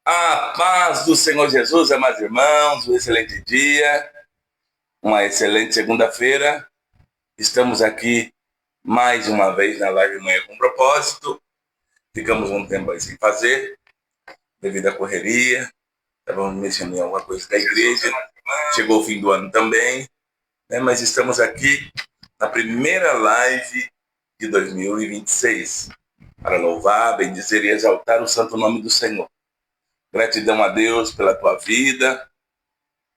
A paz do Senhor Jesus, amados irmãos, um excelente dia, uma excelente segunda-feira. Estamos aqui mais uma vez na live Manhã com Propósito. Ficamos um tempo aí sem fazer, devido à correria. Estávamos mexendo em alguma coisa da igreja. Chegou o fim do ano também, né? Mas estamos aqui na primeira live de 2026 para louvar, bendizer e exaltar o santo nome do Senhor. Gratidão a Deus pela tua vida,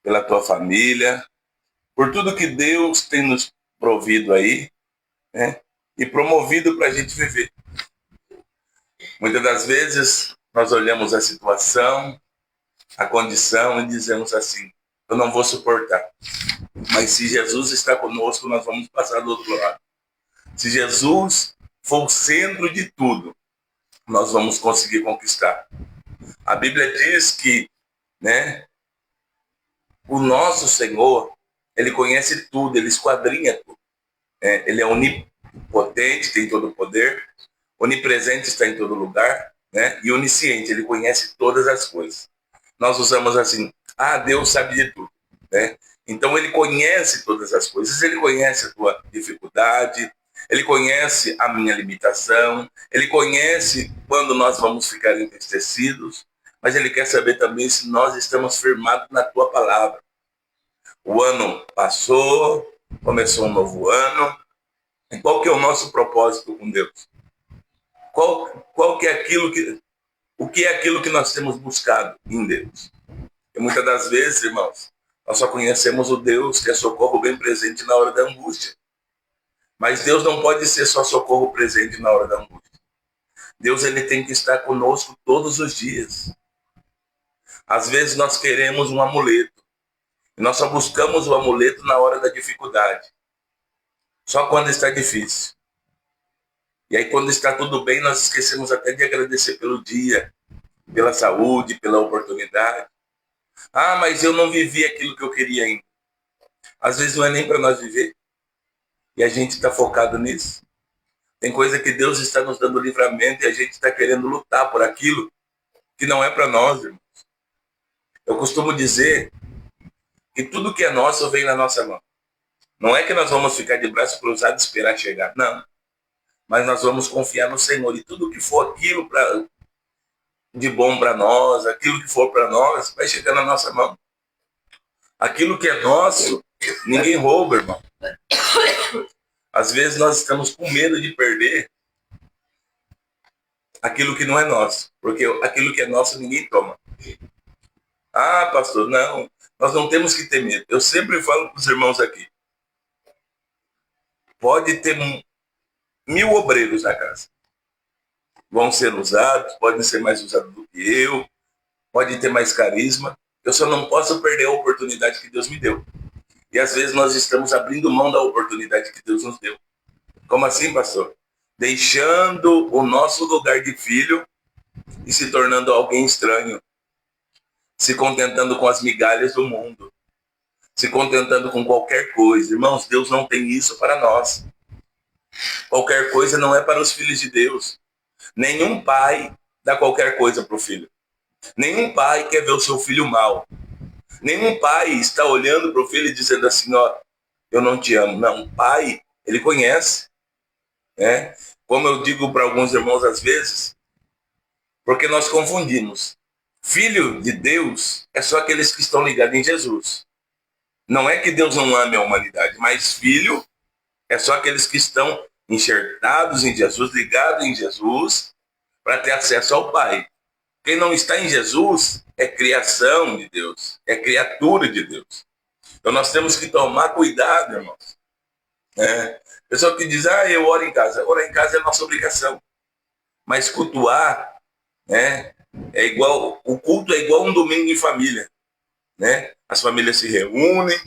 pela tua família, por tudo que Deus tem nos provido aí, né? E promovido para a gente viver. Muitas das vezes nós olhamos a situação, a condição e dizemos assim: eu não vou suportar. Mas se Jesus está conosco, nós vamos passar do outro lado. Se Jesus for o centro de tudo, nós vamos conseguir conquistar. A Bíblia diz que, né, o nosso Senhor, ele conhece tudo, ele esquadrinha tudo. Ele é onipotente, tem todo o poder, onipresente, está em todo lugar, né? E onisciente, ele conhece todas as coisas. Nós usamos assim: Deus sabe de tudo, né? Então ele conhece todas as coisas, ele conhece a tua dificuldade, ele conhece a minha limitação, ele conhece quando nós vamos ficar entristecidos, mas ele quer saber também se nós estamos firmados na tua palavra. O ano passou, começou um novo ano, e qual que é o nosso propósito com Deus? Qual que é o que é aquilo que nós temos buscado em Deus? E muitas das vezes, irmãos, nós só conhecemos o Deus que é socorro bem presente na hora da angústia. Mas Deus não pode ser só socorro presente na hora da angústia. Deus, ele tem que estar conosco todos os dias. Às vezes nós queremos um amuleto, e nós só buscamos o amuleto na hora da dificuldade. Só quando está difícil. E aí, quando está tudo bem, nós esquecemos até de agradecer pelo dia, pela saúde, pela oportunidade. Mas eu não vivi aquilo que eu queria ainda. Às vezes não é nem para nós viver. E a gente está focado nisso. Tem coisa que Deus está nos dando livramento e a gente está querendo lutar por aquilo que não é para nós, irmão. Eu costumo dizer que tudo que é nosso vem na nossa mão. Não é que nós vamos ficar de braços cruzados e esperar chegar. Não. Mas nós vamos confiar no Senhor. E tudo que for aquilo de bom para nós, aquilo que for para nós, vai chegar na nossa mão. Aquilo que é nosso, ninguém rouba, irmão. Às vezes nós estamos com medo de perder aquilo que não é nosso, porque aquilo que é nosso ninguém toma. Pastor, não, nós não temos que ter medo. Eu sempre falo para os irmãos aqui: pode ter 1000 obreiros na casa. Vão ser usados, podem ser mais usados do que eu, pode ter mais carisma. Eu só não posso perder a oportunidade que Deus me deu. E às vezes nós estamos abrindo mão da oportunidade que Deus nos deu. Como assim, pastor? Deixando o nosso lugar de filho e se tornando alguém estranho. Se contentando com as migalhas do mundo. Se contentando com qualquer coisa. Irmãos, Deus não tem isso para nós. Qualquer coisa não é para os filhos de Deus. Nenhum pai dá qualquer coisa para o filho. Nenhum pai quer ver o seu filho mal. Nenhum pai está olhando para o filho e dizendo assim: eu não te amo. Não, o pai, ele conhece. Né? Como eu digo para alguns irmãos às vezes, porque nós confundimos. Filho de Deus é só aqueles que estão ligados em Jesus. Não é que Deus não ame a humanidade, mas filho é só aqueles que estão enxertados em Jesus, ligados em Jesus, para ter acesso ao Pai. Quem não está em Jesus é criação de Deus, é criatura de Deus. Então nós temos que tomar cuidado, irmãos. Pessoal que diz: eu oro em casa. Orar em casa é nossa obrigação. Mas cultuar, né, é igual, o culto é igual um domingo em família. Né? As famílias se reúnem,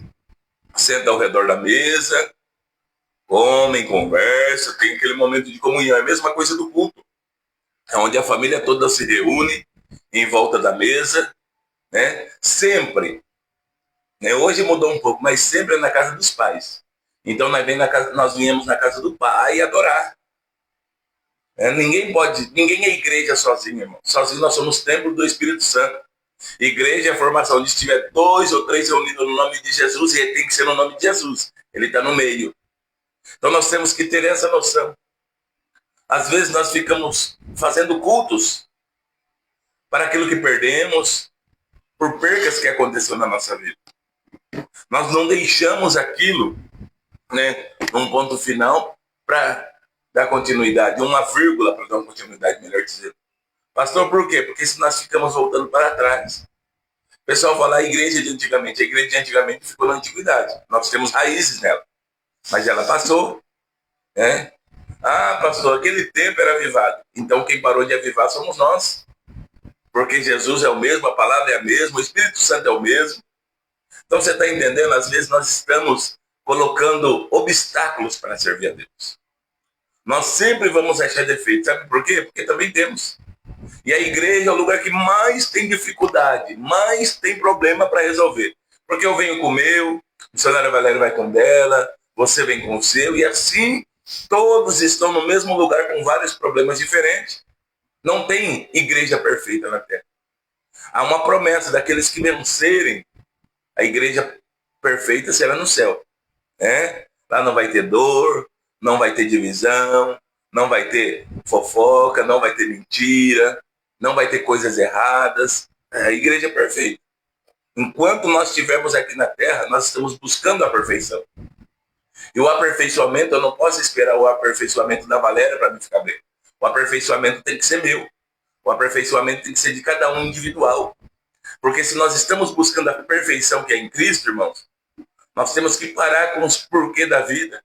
sentam ao redor da mesa, comem, conversam, tem aquele momento de comunhão. É a mesma coisa do culto. É onde a família toda se reúne em volta da mesa, né? Sempre. Né? Hoje mudou um pouco, mas sempre é na casa dos pais. Então nós viemos na casa do pai adorar. Ninguém é igreja sozinho, irmão. Sozinho nós somos templo do Espírito Santo. Igreja é a formação onde estiver 2 ou 3 reunidos no nome de Jesus, e ele tem que ser no nome de Jesus. Ele está no meio. Então nós temos que ter essa noção. Às vezes nós ficamos fazendo cultos para aquilo que perdemos, por percas que aconteceu na nossa vida. Nós não deixamos aquilo, né, num ponto final para dar continuidade, uma vírgula para dar uma continuidade, melhor dizendo. Pastor, por quê? Porque se nós ficamos voltando para trás. O pessoal fala a igreja de antigamente. A igreja de antigamente ficou na antiguidade. Nós temos raízes nela. Mas ela passou. Né? Ah, pastor, aquele tempo era avivado. Então quem parou de avivar somos nós. Porque Jesus é o mesmo, a palavra é a mesma, o Espírito Santo é o mesmo. Então você está entendendo? Às vezes nós estamos colocando obstáculos para servir a Deus. Nós sempre vamos achar defeitos. Sabe por quê? Porque também temos. E a igreja é o lugar que mais tem dificuldade, mais tem problema para resolver. Porque eu venho com o meu, o missionário Valério vai com o dela, você vem com o seu, e assim todos estão no mesmo lugar com vários problemas diferentes. Não tem igreja perfeita na terra. Há uma promessa daqueles que vencerem, a igreja perfeita será no céu. Né? Lá não vai ter dor, não vai ter divisão, não vai ter fofoca, não vai ter mentira, não vai ter coisas erradas. É a igreja perfeita. Enquanto nós estivermos aqui na terra, nós estamos buscando a perfeição. E o aperfeiçoamento, eu não posso esperar o aperfeiçoamento da Valéria para me ficar bem. O aperfeiçoamento tem que ser meu. O aperfeiçoamento tem que ser de cada um individual. Porque se nós estamos buscando a perfeição que é em Cristo, irmãos, nós temos que parar com os porquê da vida.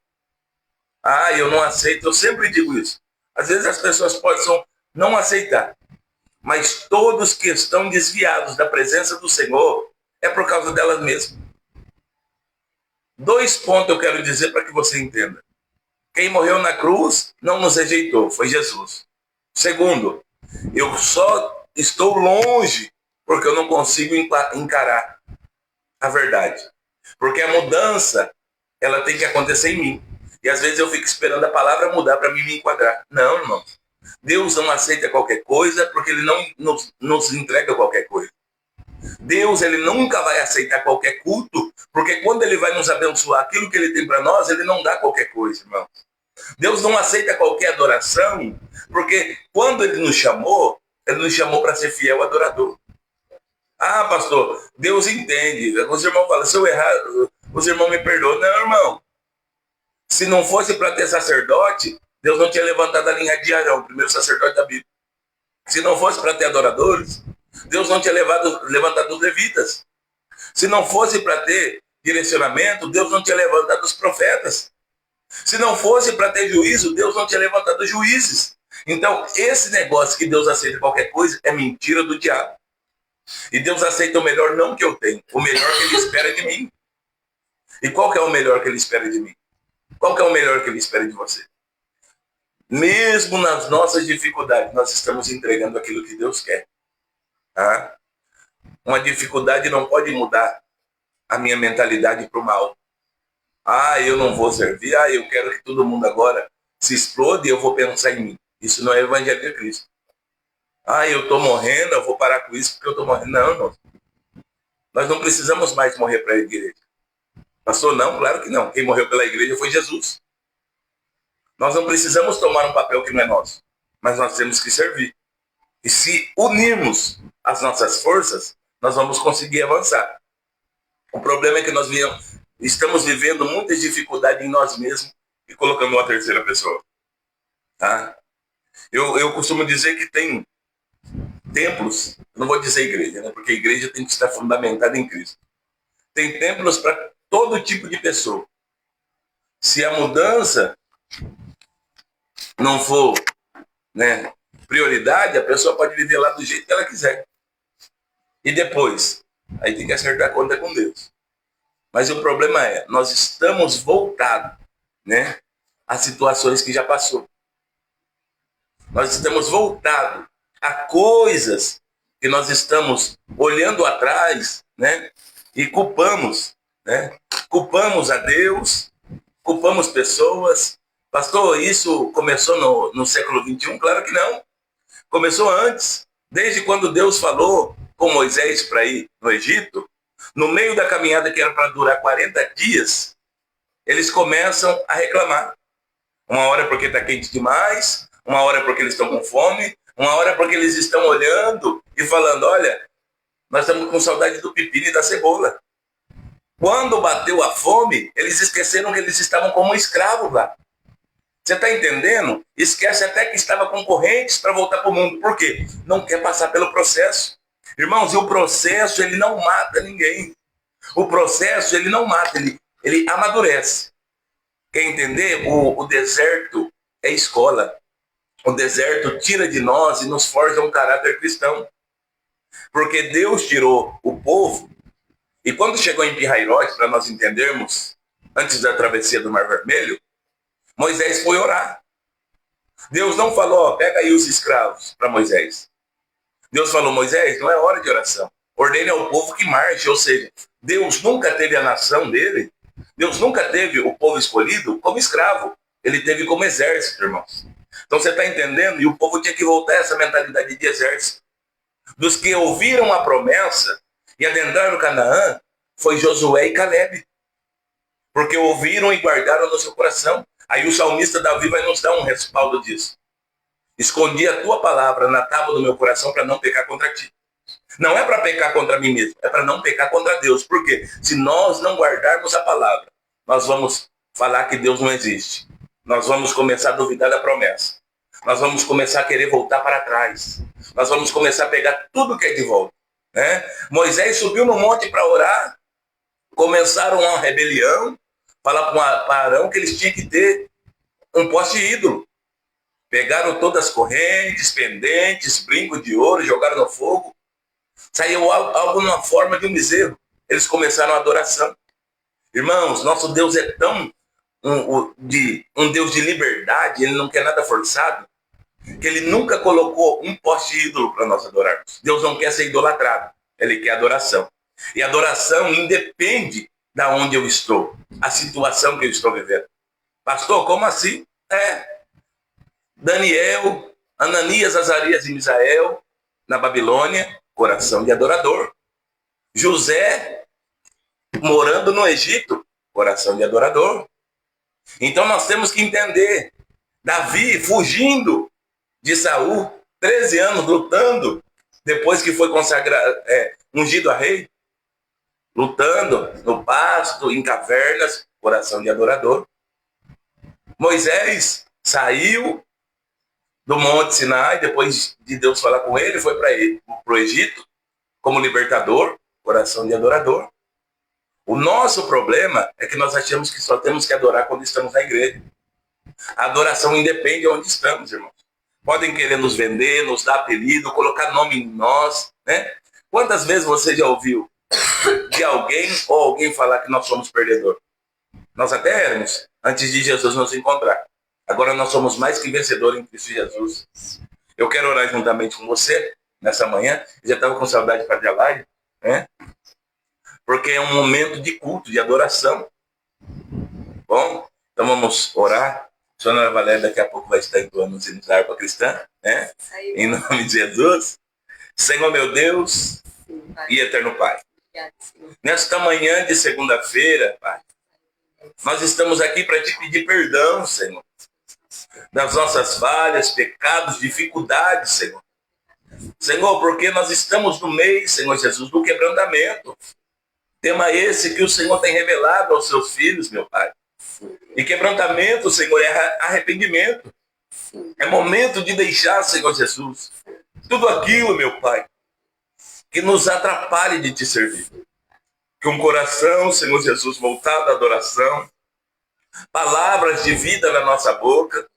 Ah, eu não aceito. Eu sempre digo isso. Às vezes as pessoas podem não aceitar. Mas todos que estão desviados da presença do Senhor é por causa delas mesmas. 2 pontos eu quero dizer para que você entenda. Quem morreu na cruz não nos rejeitou, foi Jesus. Segundo, eu só estou longe porque eu não consigo encarar a verdade. Porque a mudança, ela tem que acontecer em mim. E às vezes eu fico esperando a palavra mudar para mim me enquadrar. Não, irmão. Deus não aceita qualquer coisa porque ele não nos entrega qualquer coisa. Deus, ele nunca vai aceitar qualquer culto, porque quando ele vai nos abençoar aquilo que ele tem para nós, ele não dá qualquer coisa, irmão. Deus não aceita qualquer adoração, porque quando ele nos chamou para ser fiel adorador. Ah, pastor, Deus entende. Os irmãos falam, se eu errar, os irmãos me perdoam. Não, irmão. Se não fosse para ter sacerdote, Deus não tinha levantado a linha de Arão, o primeiro sacerdote da Bíblia. Se não fosse para ter adoradores, Deus não tinha levantado os levitas. Se não fosse para ter direcionamento, Deus não tinha levantado os profetas. Se não fosse para ter juízo, Deus não tinha levantado os juízes. Então, esse negócio que Deus aceita qualquer coisa é mentira do diabo. E Deus aceita o melhor não que eu tenho, o melhor que ele espera de mim. E qual que é o melhor que ele espera de mim? Qual que é o melhor que ele espera de você? Mesmo nas nossas dificuldades, nós estamos entregando aquilo que Deus quer. Tá? Uma dificuldade não pode mudar a minha mentalidade para o mal. Ah, eu não vou servir. Ah, eu quero que todo mundo agora se explode e eu vou pensar em mim. Isso não é evangelho de Cristo. Ah, eu estou morrendo, eu vou parar com isso porque eu estou morrendo. Não, irmão. Nós não precisamos mais morrer para a igreja. Pastor, não, claro que não. Quem morreu pela igreja foi Jesus. Nós não precisamos tomar um papel que não é nosso, mas nós temos que servir. E se unirmos as nossas forças, nós vamos conseguir avançar. O problema é que nós estamos vivendo muitas dificuldades em nós mesmos e colocando uma terceira pessoa. Tá? Eu costumo dizer que tem templos, não vou dizer igreja, né? Porque a igreja tem que estar fundamentada em Cristo. Tem templos para todo tipo de pessoa. Se a mudança não for, né, prioridade, a pessoa pode viver lá do jeito que ela quiser. E depois, aí tem que acertar a conta com Deus. Mas o problema é, nós estamos voltados, né, a situações que já passou. Nós estamos voltados a coisas que nós estamos olhando atrás, né, e culpamos, né? Culpamos a Deus, culpamos pessoas, Pastor, isso começou no século XXI? Claro que não. Começou antes. Desde quando Deus falou com Moisés para ir no Egito, no meio da caminhada que era para durar 40 dias, eles começam a reclamar. Uma hora porque está quente demais, uma hora porque eles estão com fome, uma hora porque eles estão olhando e falando, olha, nós estamos com saudade do pepino e da cebola. Quando bateu a fome, eles esqueceram que eles estavam como escravos lá. Você está entendendo? Esquece até que estava com correntes para voltar para o mundo. Por quê? Não quer passar pelo processo. Irmãos, e o processo, ele não mata ninguém. O processo, ele não mata, ele amadurece. Quer entender? O deserto é escola. O deserto tira de nós e nos forja um caráter cristão. Porque Deus tirou o povo, e quando chegou em Pi-Hairote, para nós entendermos, antes da travessia do Mar Vermelho, Moisés foi orar. Deus não falou, pega aí os escravos para Moisés. Deus falou, Moisés, não é hora de oração. Ordene ao povo que marche. Ou seja, Deus nunca teve a nação dele, Deus nunca teve o povo escolhido como escravo. Ele teve como exército, irmãos. Então você está entendendo? E o povo tinha que voltar a essa mentalidade de exército. Dos que ouviram a promessa e adentraram Canaã, foi Josué e Caleb. Porque ouviram e guardaram no seu coração. Aí o salmista Davi vai nos dar um respaldo disso. Escondi a tua palavra na tábua do meu coração para não pecar contra ti. Não é para pecar contra mim mesmo, é para não pecar contra Deus. Por quê? Se nós não guardarmos a palavra, nós vamos falar que Deus não existe. Nós vamos começar a duvidar da promessa. Nós vamos começar a querer voltar para trás. Nós vamos começar a pegar tudo que é de volta. Né? Moisés subiu no monte para orar. Começaram uma rebelião. Falar para Arão que eles tinham que ter um poste ídolo. Pegaram todas as correntes, pendentes, brincos de ouro, jogaram no fogo. Saiu algo na forma de um bezerro. Eles começaram a adoração. Irmãos, nosso Deus é tão um Deus de liberdade, ele não quer nada forçado, que ele nunca colocou um poste ídolo para nós adorarmos. Deus não quer ser idolatrado, ele quer adoração. E adoração independe da onde eu estou, a situação que eu estou vivendo. Pastor, como assim? Daniel, Ananias, Azarias e Misael, na Babilônia, coração de adorador. José, morando no Egito, coração de adorador. Então nós temos que entender, Davi fugindo de Saul, 13 anos lutando, depois que foi consagrado, ungido a rei, lutando no pasto, em cavernas, coração de adorador. Moisés saiu do Monte Sinai, depois de Deus falar com ele, foi para o Egito, como libertador, coração de adorador. O nosso problema é que nós achamos que só temos que adorar quando estamos na igreja. A adoração independe de onde estamos, irmãos. Podem querer nos vender, nos dar apelido, colocar nome em nós, né? Quantas vezes você já ouviu de alguém ou alguém falar que nós somos perdedores? Nós até éramos, antes de Jesus nos encontrar. Agora nós somos mais que vencedores em Cristo Jesus. Eu quero orar juntamente com você nessa manhã. Eu já estava com saudade de fazer a live, né? Porque é um momento de culto, de adoração. Bom, então vamos orar. A senhora Valéria daqui a pouco vai estar entoando os hinos da harpa cristã, né? Em nome de Jesus. Senhor meu Deus e eterno Pai. Nesta manhã de segunda-feira, Pai, nós estamos aqui para te pedir perdão, Senhor, das nossas falhas, pecados, dificuldades, Senhor. Senhor, porque nós estamos no meio, Senhor Jesus, do quebrantamento. Tema esse que o Senhor tem revelado aos seus filhos, meu Pai. E quebrantamento, Senhor, é arrependimento. É momento de deixar, Senhor Jesus, tudo aquilo, meu Pai, que nos atrapalhe de te servir. Que um coração, Senhor Jesus, voltado à adoração, palavras de vida na nossa boca,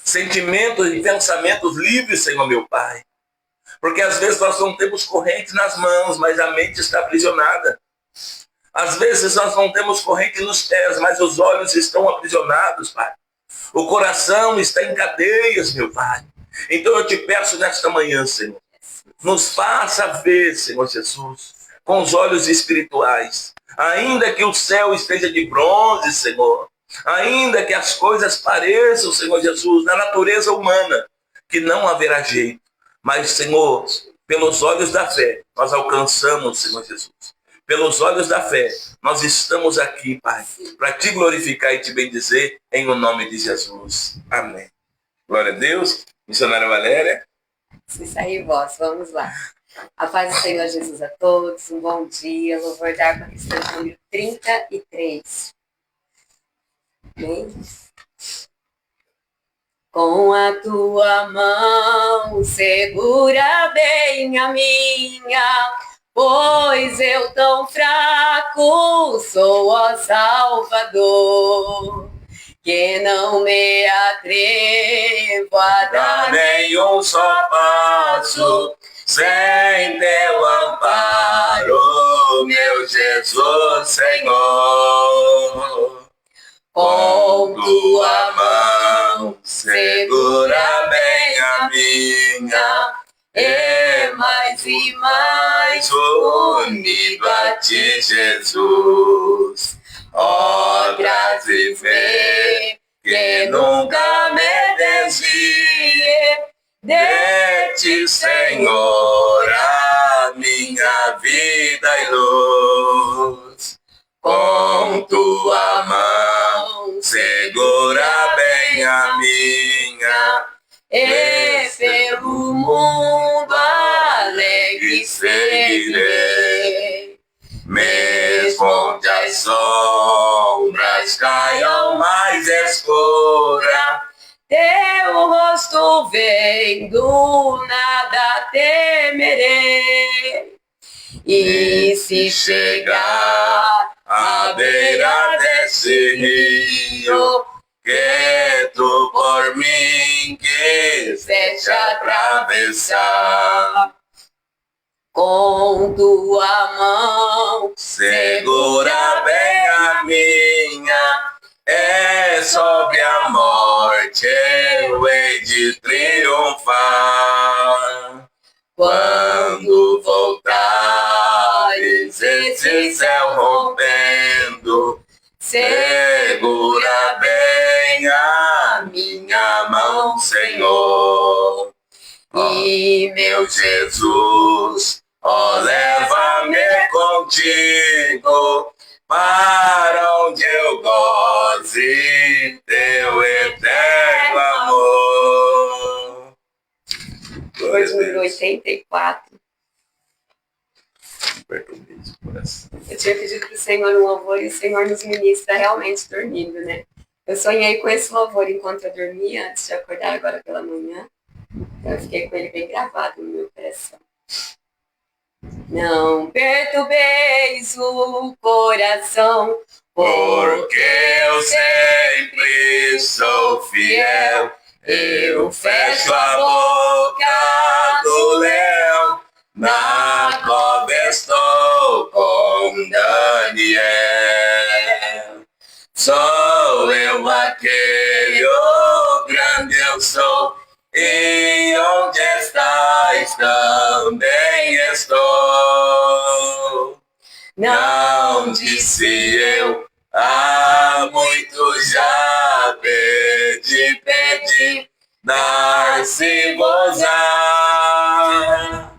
sentimentos e pensamentos livres, Senhor meu Pai. Porque às vezes nós não temos corrente nas mãos, mas a mente está aprisionada. Às vezes nós não temos corrente nos pés, mas os olhos estão aprisionados, Pai. O coração está em cadeias, meu Pai. Então eu te peço nesta manhã, Senhor, nos faça ver, Senhor Jesus, com os olhos espirituais. Ainda que o céu esteja de bronze, Senhor, Ainda que as coisas pareçam, Senhor Jesus, na natureza humana, que não haverá jeito. Mas, Senhor, pelos olhos da fé, nós alcançamos, Senhor Jesus. Pelos olhos da fé, nós estamos aqui, Pai, para te glorificar e te bendizer em o nome de Jesus. Amém. Glória a Deus. Missionária Valéria. Se sair voz, vamos lá. A paz do Senhor Jesus a todos, um bom dia, louvor da água cristã número 33. Amém? Com a tua mão segura bem a minha, pois eu tão fraco sou, ó Salvador, que não me atrevo a dar nenhum só passo sem teu amparo, meu Jesus Senhor. Com tua mão segura bem a minha, e mais unido a ti, Jesus. Ó, traz e vê que nunca me desvie de ti, Senhor, a minha vida e luz. Com tua mão segura bem a minha, e pelo mundo alegre seguirei. Mesmo onde as sombras caiam mais escura, teu rosto vendo, nada temerei. E se chegar à beira desse rio, que tu por mim quiseste atravessar, com tua mão segura bem a minha, é sobre a morte eu hei de triunfar. Quando voltares esse céu rompendo, segura bem a minha mão, Senhor. E meu Jesus, ó, leva-me contigo, para onde eu goze teu eterno amor. Hoje, número 84. Eu tinha pedido para o Senhor um louvor e o Senhor nos ministra realmente dormindo, né? Eu sonhei com esse louvor enquanto eu dormia, antes de acordar agora pela manhã. Então eu fiquei com ele bem gravado no meu coração. Não perturbeis o coração, porque eu sempre sou fiel. Eu fecho a boca do leão, na cova estou com Daniel. Sou eu aquele, oh, grande eu sou, e onde estás também estou. Não disse eu, há muito já pedi, dar-se-vos-á.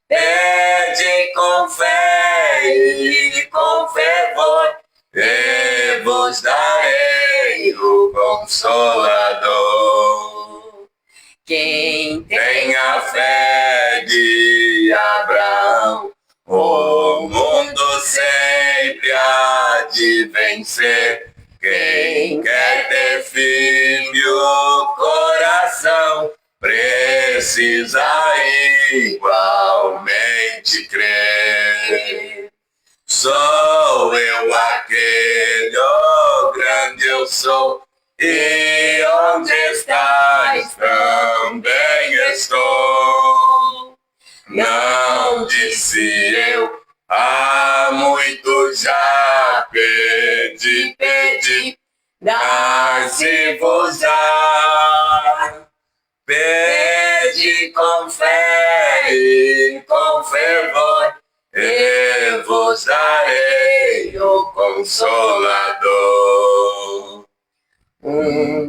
Pede com fé e com fervor, e vos darei o Consolador. Quem tem a fé de Abraão, o mundo sempre há de vencer. Quem quer ter firme o coração, precisa igualmente crer. Sou eu aquele, oh, grande eu sou, e onde estás também estou. Não disse eu, há muito já pedi, dar-se-vos-á. Pede com fé e com fervor, e vos darei o Consolador.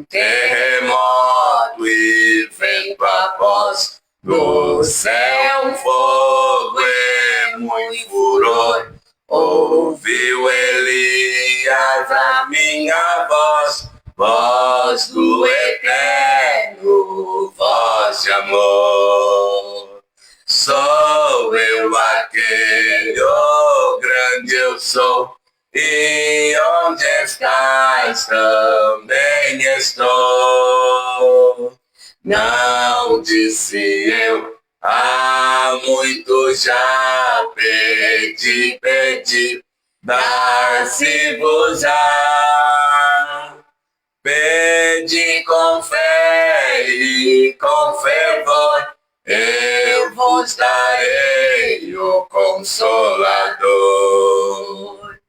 terremoto e vento após, do céu fogo e muito furor. Ouviu Elias a minha voz, voz do eterno, voz de amor. Sou eu aquele, oh grande eu sou, e onde estás também estou. Não disse eu, há muito já pedi, dar-se-vos-á. Pede com fé e com fervor, eu vos darei o Consolador.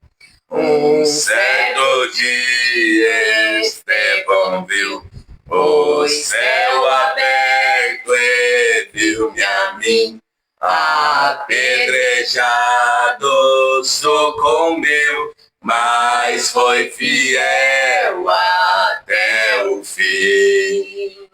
Um certo dia Estevão viu o céu aberto e viu-me a mim, apedrejado, sucumbiu, mas foi fiel até o fim.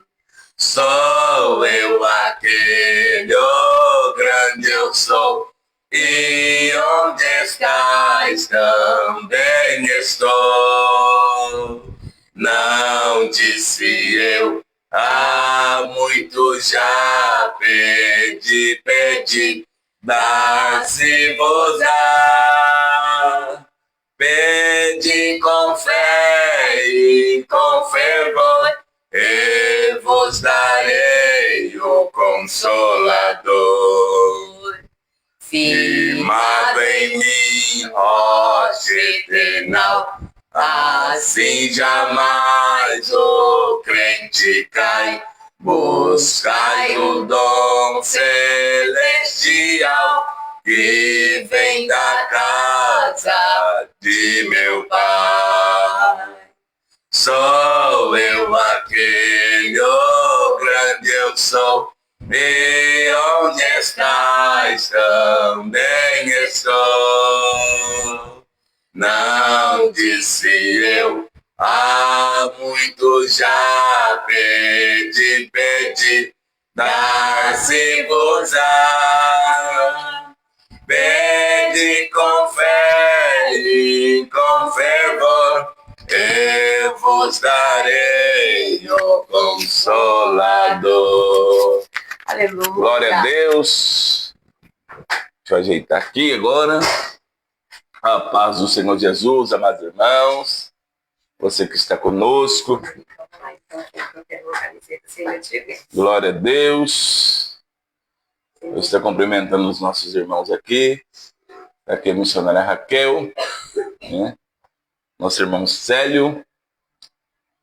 Sou eu aquele, oh grande eu sou, e onde estás também estou. Não disse eu, há muito já pedi, dar-se-vos-á. Pede com fé e com fervor, e vos darei o Consolador. Firmado em mim, rocha eternal, assim jamais o crente cai. Buscai o dom celestial que vem da casa de meu Pai. Sou eu aquele, oh grande eu sou, e onde estás também estou. Não disse eu, há muito já pedi, dar-se-vos-á. Pede com fé e com fervor, eu vos darei o Consolador. Aleluia. Glória a Deus. Deixa eu ajeitar aqui agora. A paz do Senhor Jesus, amados irmãos. Você que está conosco. Glória a Deus. Eu estou cumprimentando os nossos irmãos aqui. Aqui a missionária Raquel, né? Nosso irmão Célio,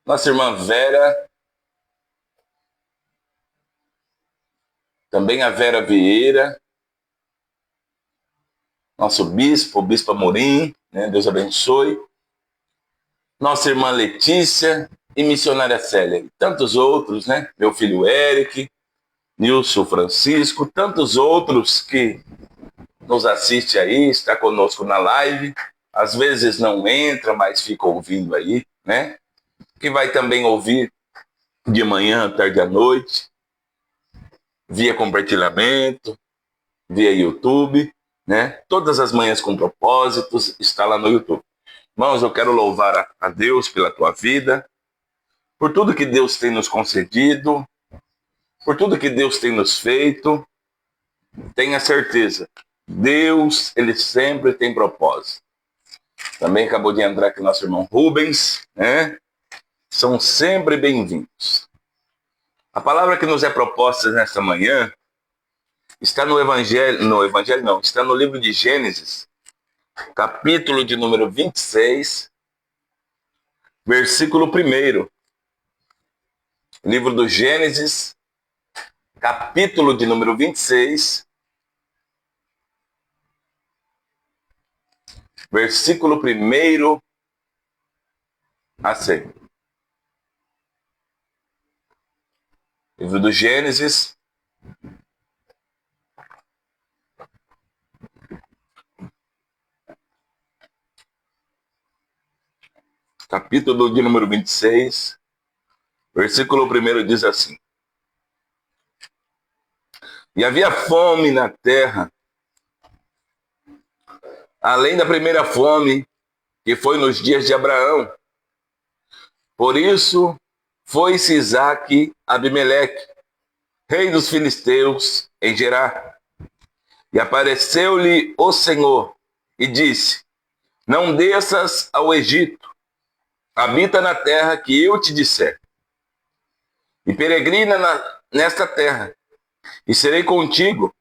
nossa irmã Vera, também a Vera Vieira, nosso bispo, o bispo Amorim, né? Deus abençoe. Nossa irmã Letícia e missionária Célia. E tantos outros, né? Meu filho Eric, Nilson Francisco, tantos outros que nos assiste aí, está conosco na live. Às vezes não entra, mas fica ouvindo aí, né? Que vai também ouvir de manhã, à tarde, à noite, via compartilhamento, via YouTube, né? Todas as manhãs com propósitos, está lá no YouTube. Irmãos, eu quero louvar a Deus pela tua vida, por tudo que Deus tem nos concedido, por tudo que Deus tem nos feito. Tenha certeza, Deus, ele sempre tem propósito. Também acabou de entrar aqui nosso irmão Rubens, né? São sempre bem-vindos. A palavra que nos é proposta nesta manhã está no Evangelho não, está no livro de Gênesis, capítulo de número 26, versículo 1. Livro do Gênesis, capítulo de número 26, versículo 1 a 6. Livro do Gênesis, capítulo de número 26, versículo 1 diz assim: E havia fome na terra, além da primeira fome, que foi nos dias de Abraão. Por isso, foi-se Isaque a Abimeleque, rei dos filisteus, em Gerar. E apareceu-lhe o Senhor, e disse: Não desças ao Egito, habita na terra que eu te disser, e peregrina nesta terra, e serei contigo,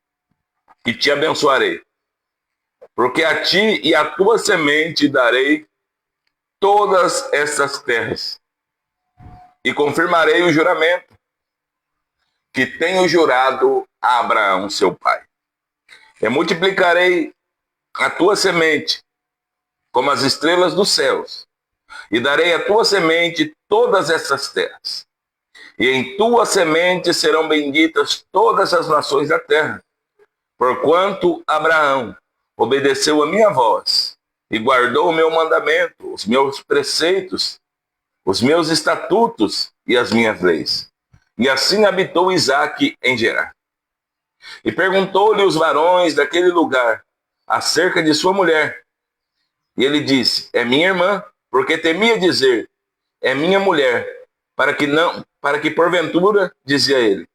e te abençoarei. Porque a ti e à tua semente darei todas estas terras, e confirmarei o juramento que tenho jurado a Abraão, seu pai. E multiplicarei a tua semente como as estrelas dos céus, e darei à tua semente todas essas terras. E em tua semente serão benditas todas as nações da terra, porquanto Abraão obedeceu a minha voz, e guardou o meu mandamento, os meus preceitos, os meus estatutos e as minhas leis. E assim habitou Isaque em Gerar. E perguntou-lhe os varões daquele lugar acerca de sua mulher. E ele disse: É minha irmã, porque temia dizer: É minha mulher, para que porventura, dizia ele,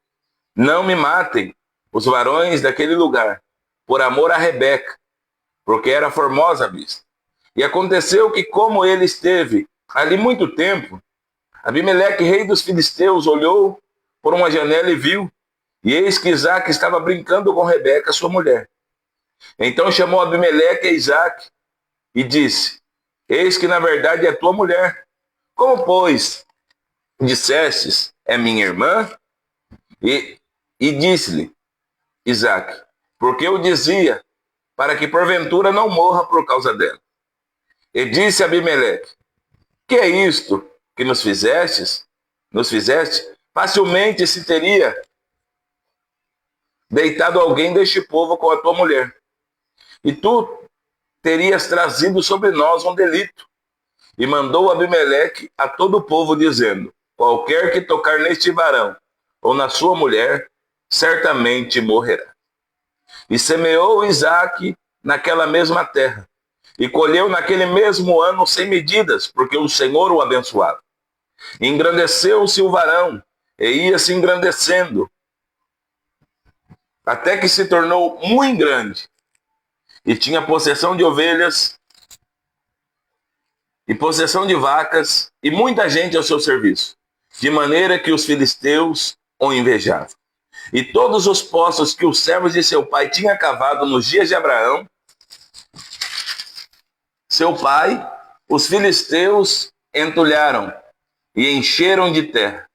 não me matem os varões daquele lugar, por amor a Rebeca, porque era formosa à vista. E aconteceu que, como ele esteve ali muito tempo, Abimeleque, rei dos filisteus, olhou por uma janela e viu, e eis que Isaque estava brincando com Rebeca, sua mulher. Então chamou Abimeleque a Isaque e disse: Eis que na verdade é tua mulher. Como, pois, dissestes, é minha irmã? E disse-lhe Isaque: Porque eu dizia, para que porventura não morra por causa dela. E disse Abimeleque: Que é isto que nos fizeste? Facilmente se teria deitado alguém deste povo com a tua mulher, e tu terias trazido sobre nós um delito. E mandou Abimeleque a todo o povo, dizendo: Qualquer que tocar neste varão ou na sua mulher, certamente morrerá. E semeou Isaque naquela mesma terra, e colheu naquele mesmo ano sem medidas, porque o Senhor o abençoava. Engrandeceu-se o varão, e ia se engrandecendo, até que se tornou muito grande, e tinha possessão de ovelhas, e possessão de vacas, e muita gente ao seu serviço, de maneira que os filisteus o invejavam. E todos os poços que os servos de seu pai tinham cavado nos dias de Abraão, seu pai, os filisteus entulharam e encheram de terra.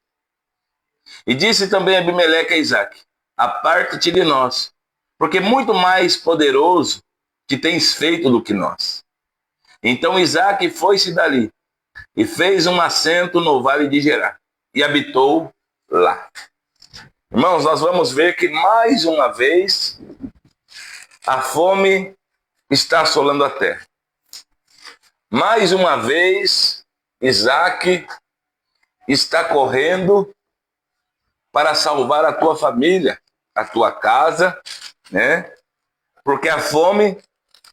E disse também Abimeleque a Isaque: Aparte-te de nós, porque muito mais poderoso que tens feito do que nós. Então Isaque foi-se dali, e fez um assento no vale de Gerar, e habitou lá. Irmãos, nós vamos ver que mais uma vez a fome está assolando a terra. Mais uma vez, Isaque está correndo para salvar a tua família, a tua casa, né? Porque a fome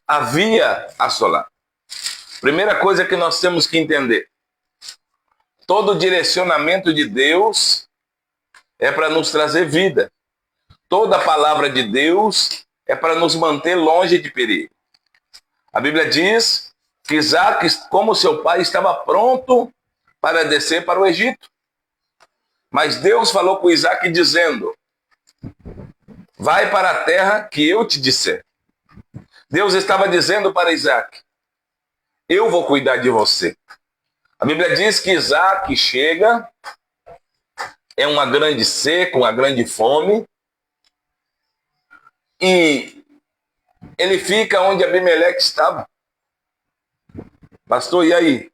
havia assolado. Primeira coisa que nós temos que entender: todo o direcionamento de Deus é para nos trazer vida. Toda a palavra de Deus é para nos manter longe de perigo. A Bíblia diz que Isaque, como seu pai, estava pronto para descer para o Egito. Mas Deus falou com Isaque dizendo: vai para a terra que eu te disser. Deus estava dizendo para Isaque: eu vou cuidar de você. A Bíblia diz que Isaque chega, é uma grande seca, uma grande fome, e ele fica onde Abimeleque estava. Pastor, e aí?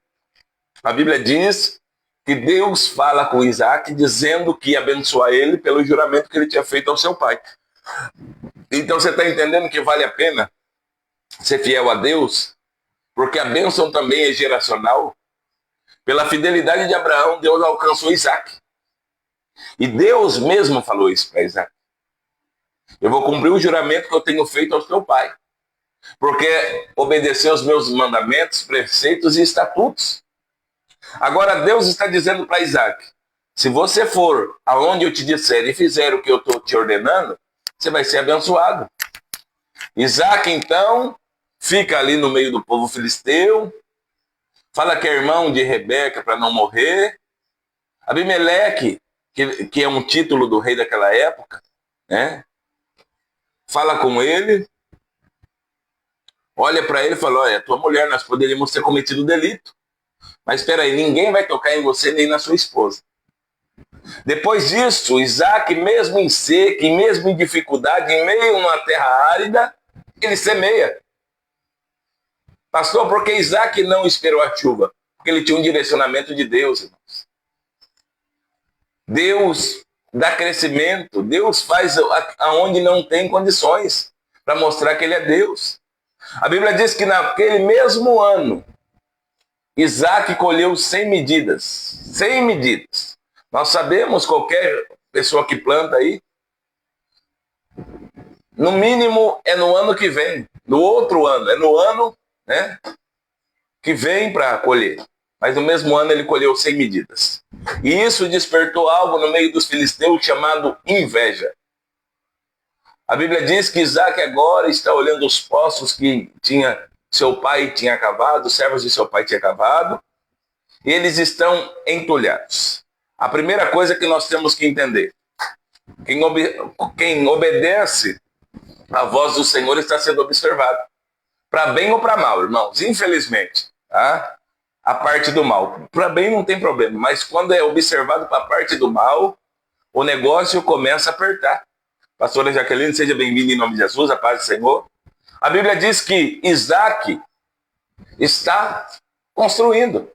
A Bíblia diz que Deus fala com Isaque dizendo que ia abençoar ele pelo juramento que ele tinha feito ao seu pai. Então você está entendendo que vale a pena ser fiel a Deus? Porque a bênção também é geracional. Pela fidelidade de Abraão, Deus alcançou Isaac. E Deus mesmo falou isso para Isaac. Eu vou cumprir o juramento que eu tenho feito ao teu pai. Porque obedeceu aos meus mandamentos, preceitos e estatutos. Agora Deus está dizendo para Isaac, se você for aonde eu te disser e fizer o que eu estou te ordenando, você vai ser abençoado. Isaac, então, fica ali no meio do povo filisteu, fala que é irmão de Rebeca para não morrer. Abimeleque, que é um título do rei daquela época, né? Fala com ele, olha para ele e fala, olha, tua mulher, nós poderíamos ter cometido delito. Mas espera aí, ninguém vai tocar em você nem na sua esposa. Depois disso, Isaac, mesmo em seca, e mesmo em dificuldade, em meio a uma terra árida, ele semeia. Pastor, por que Isaac não esperou a chuva? Porque ele tinha um direcionamento de Deus, irmãos. Deus dá crescimento, Deus faz aonde não tem condições, para mostrar que ele é Deus. A Bíblia diz que naquele mesmo ano, Isaac colheu 100 medidas. 100 medidas. Nós sabemos, qualquer pessoa que planta aí, no mínimo é no ano que vem. No outro ano, é no ano, né, que vem para colher. Mas no mesmo ano ele colheu 100 medidas. E isso despertou algo no meio dos filisteus chamado inveja. A Bíblia diz que Isaac agora está olhando os poços que seu pai tinha cavado, os servos de seu pai tinham cavado, e eles estão entulhados. A primeira coisa que nós temos que entender, quem obedece à voz do Senhor está sendo observado. Para bem ou para mal, irmãos, infelizmente, tá? A parte do mal. Para bem não tem problema, mas quando é observado para a parte do mal, o negócio começa a apertar. Pastora Jaqueline, seja bem-vinda em nome de Jesus, a paz do Senhor. A Bíblia diz que Isaac está construindo.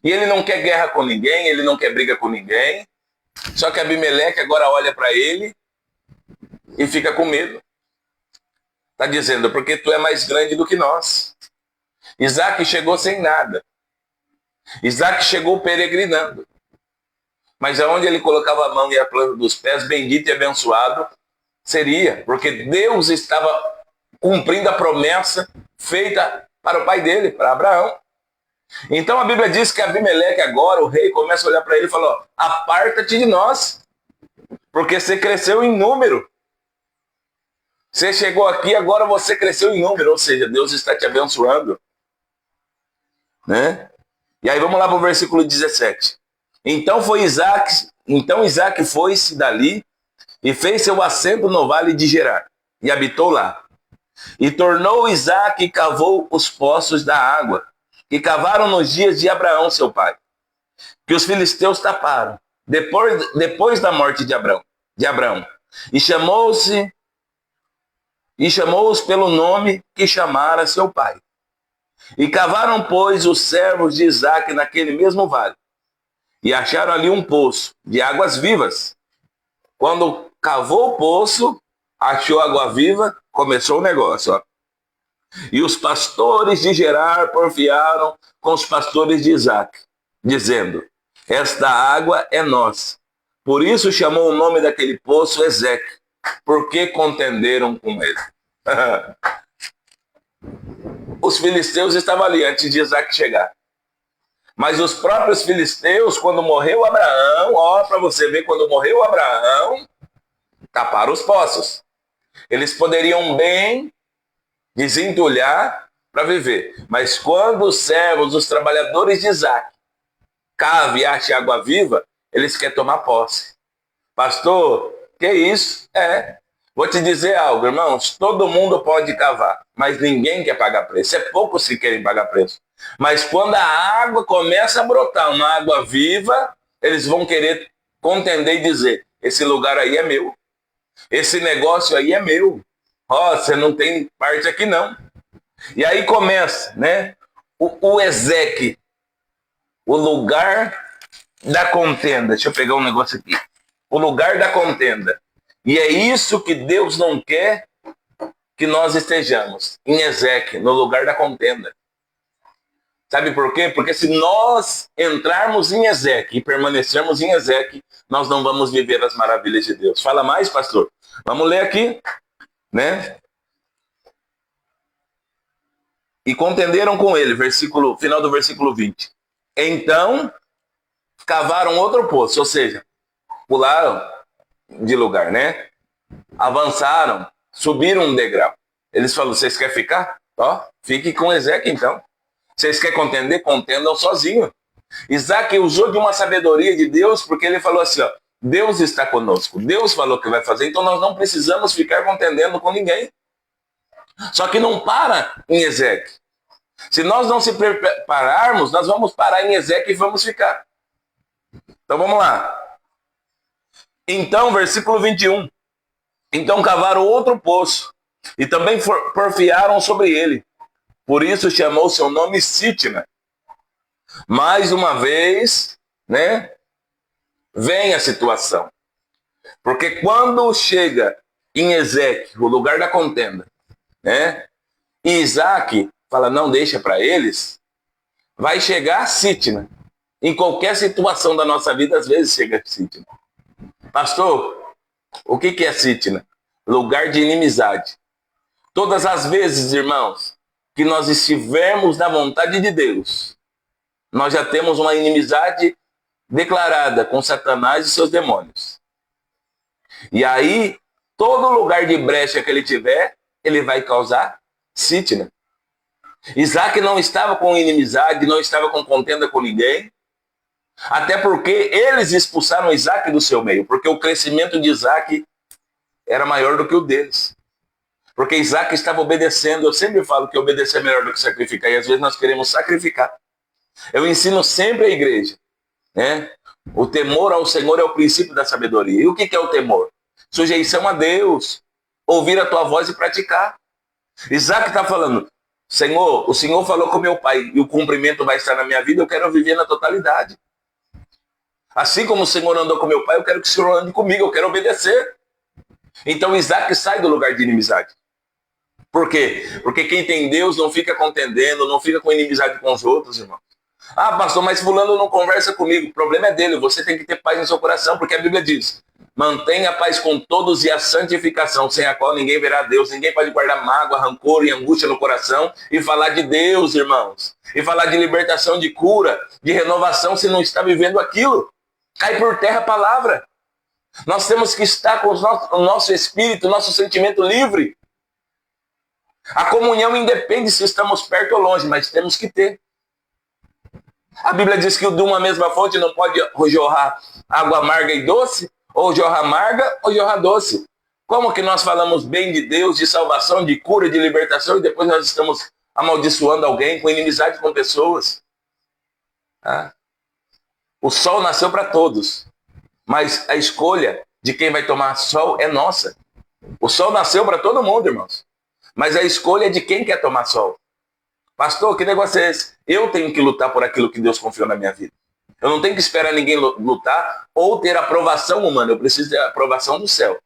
E ele não quer guerra com ninguém, ele não quer briga com ninguém. Só que Abimeleque agora olha para ele e fica com medo. Está dizendo, porque tu é mais grande do que nós. Isaac chegou sem nada. Isaac chegou peregrinando. Mas aonde ele colocava a mão e a planta dos pés, bendito e abençoado seria. Porque Deus estava cumprindo a promessa feita para o pai dele, para Abraão. Então a Bíblia diz que Abimeleque agora, o rei, começa a olhar para ele e fala, aparta-te de nós, porque você cresceu em número. Você chegou aqui, agora você cresceu em número, ou seja, Deus está te abençoando. Né? E aí vamos lá para o versículo 17. Então Isaac foi-se dali e fez seu assento no vale de Gerar, e habitou lá. E tornou Isaac e cavou os poços da água, que cavaram nos dias de Abraão, seu pai, que os filisteus taparam, depois da morte de Abraão. E chamou-os pelo nome que chamara seu pai. E cavaram, pois, os servos de Isaac naquele mesmo vale, e acharam ali um poço de águas vivas. Quando cavou o poço, achou água viva, começou o negócio, ó. E os pastores de Gerar porfiaram com os pastores de Isaac, dizendo, esta água é nossa. Por isso chamou o nome daquele poço Ezeque, porque contenderam com ele. Os filisteus estavam ali antes de Isaac chegar. Mas os próprios filisteus, quando morreu Abraão, ó, para você ver, quando morreu Abraão, taparam os poços. Eles poderiam bem desentulhar para viver. Mas quando os servos, os trabalhadores de Isaac, cavam e acham água viva, eles querem tomar posse. Pastor, que isso? Vou te dizer algo, irmãos, todo mundo pode cavar, mas ninguém quer pagar preço. É poucos que querem pagar preço. Mas quando a água começa a brotar, uma água viva, eles vão querer contender e dizer, esse lugar aí é meu. Esse negócio aí é meu. Ó, você não tem parte aqui não. E aí começa, né? O Ezeque, o lugar da contenda. Deixa eu pegar um negócio aqui. O lugar da contenda. E é isso que Deus não quer que nós estejamos. Em Ezeque, no lugar da contenda. Sabe por quê? Porque se nós entrarmos em Ezequiel e permanecermos em Ezequiel, nós não vamos viver as maravilhas de Deus. Fala mais, pastor. Vamos ler aqui, né? E contenderam com ele, final do versículo 20. Então, cavaram outro poço, ou seja, pularam de lugar, né? Avançaram, subiram um degrau. Eles falaram, vocês querem ficar? Ó, fique com Ezequiel então. Vocês querem contender? Contendam sozinho. Isaac usou de uma sabedoria de Deus, porque ele falou assim, ó, Deus está conosco, Deus falou que vai fazer, então nós não precisamos ficar contendendo com ninguém. Só que não para em Ezequiel. Se nós não se prepararmos, nós vamos parar em Ezequiel e vamos ficar. Então vamos lá. Então, versículo 21. Então cavaram outro poço e também porfiaram sobre ele. Por isso chamou seu nome Sitna. Mais uma vez, né? Vem a situação. Porque quando chega em Ezequiel, o lugar da contenda, né? E Isaac fala, não deixa para eles, vai chegar a Sitna. Em qualquer situação da nossa vida, às vezes chega a Sitna. Pastor, o que é Sitna? Lugar de inimizade. Todas as vezes, irmãos, que nós estivermos na vontade de Deus, nós já temos uma inimizade declarada com Satanás e seus demônios. E aí, todo lugar de brecha que ele tiver, ele vai causar Sitna. Isaac não estava com inimizade, não estava com contenda com ninguém, até porque eles expulsaram Isaac do seu meio, porque o crescimento de Isaac era maior do que o deles. Porque Isaac estava obedecendo. Eu sempre falo que obedecer é melhor do que sacrificar, e às vezes nós queremos sacrificar. Eu ensino sempre à igreja, né? O temor ao Senhor é o princípio da sabedoria. E o que é o temor? Sujeição a Deus, ouvir a tua voz e praticar. Isaac está falando, Senhor, o Senhor falou com meu pai, e o cumprimento vai estar na minha vida, eu quero viver na totalidade. Assim como o Senhor andou com meu pai, eu quero que o Senhor ande comigo, eu quero obedecer. Então Isaac sai do lugar de inimizade. Por quê? Porque quem tem Deus não fica contendendo, não fica com inimizade com os outros, irmão. Ah, pastor, mas fulano não conversa comigo. O problema é dele, você tem que ter paz no seu coração, porque a Bíblia diz, mantenha a paz com todos e a santificação, sem a qual ninguém verá Deus. Ninguém pode guardar mágoa, rancor e angústia no coração e falar de Deus, irmãos. E falar de libertação, de cura, de renovação, se não está vivendo aquilo. Cai por terra a palavra. Nós temos que estar com o nosso espírito, o nosso sentimento livre. A comunhão independe se estamos perto ou longe, mas temos que ter. A Bíblia diz que de uma mesma fonte não pode jorrar água amarga e doce, ou jorrar amarga ou jorrar doce. Como que nós falamos bem de Deus, de salvação, de cura, de libertação, e depois nós estamos amaldiçoando alguém com inimizade com pessoas? Ah. O sol nasceu para todos, mas a escolha de quem vai tomar sol é nossa. O sol nasceu para todo mundo, irmãos. Mas a escolha é de quem quer tomar sol. Pastor, que negócio é esse? Eu tenho que lutar por aquilo que Deus confiou na minha vida. Eu não tenho que esperar ninguém lutar ou ter aprovação humana. Eu preciso ter a aprovação do céu.